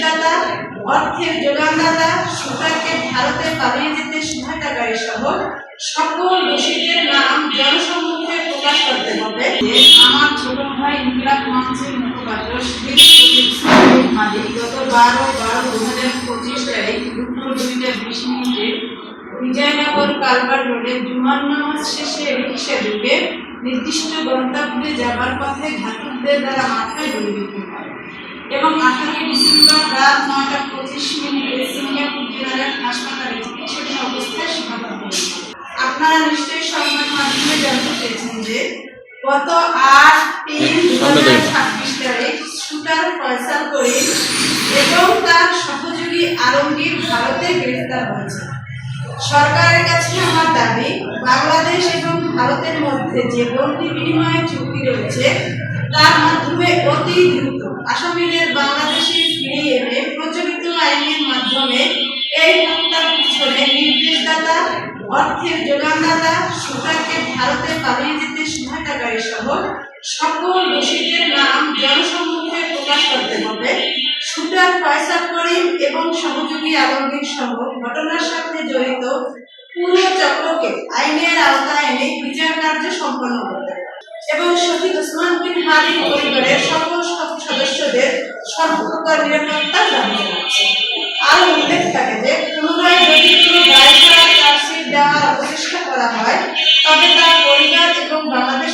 নির্দেশদাতা, অর্থের যোগানদাতা, শুটারকে ভারতে পালিয়ে যেতে সহায়তাকারী সহ সকল দোষীদের নাম জনসম্মুখে প্রকাশ করতে হবে। আমার ছোট ভাই ইনকিলাব মঞ্চের মুখপাত্র মালিক গত 12/12/2025 তারিখ দুপুর 2:20 বিজয়নগর কালভার রোডে জুমার নামাজ শেষে রিকশা ঢুকে নির্দিষ্ট গন্তব্যে যাবার পথে ঘাতকদের দ্বারা মাথায় গুলি বিদ্ধ হয় এবং 18 ডিসেম্বর রাত 9:25 সিঙ্গাপুর জেনারেল হাসপাতালে চিকিৎসাধীন অবস্থায় শাহাদাত হয়েছে। আপনারা নিশ্চয়ই সংবাদ মাধ্যমে জানতে পেরেছেন যে গত 8/3/2026 তারিখ শুটার ফয়সাল করিম এবং তার সহযোগী আলমগীর ভারতে গ্রেফতার হয়েছে। সরকারের কাছে আমার দাবি, বাংলাদেশ এবং ভারতের মধ্যে যে বন্দি বিনিময় চুক্তি রয়েছে তার মাধ্যমে অতি দ্রুত আসামিদের বাংলাদেশে ফিরিয়ে এনে প্রচলিত আইনের মাধ্যমে এই হত্যার পিছনে নির্দেশদাতা, অর্থের যোগানদাতা, শুটারকে ভারতে পালিয়ে যেতে সহায়তাকারী সহ সকল দোষীদের নাম জনসম্মুখে প্রকাশ করতে হবে। শুটার ফয়সাল করিম এবং সহযোগী আলমগীর সহ ঘটনার সাথে জড়িত পুরো চক্রকে আইনের আওতায় এনে বিচার কার্য সম্পন্ন করতে এবং শহীদ ওসমান বিন হাদির পরিবারের সকল সদস্যদের সর্বপ্রকার নিরাপত্তা দাবি জানাচ্ছে। আরো উল্লেখ থাকে যে পুনরায় যদি কোনো দায় ছাড়া চার্জশিট দেওয়ার অপচেষ্টা করা হয় তবে তার পরিবার এবং বাংলাদেশ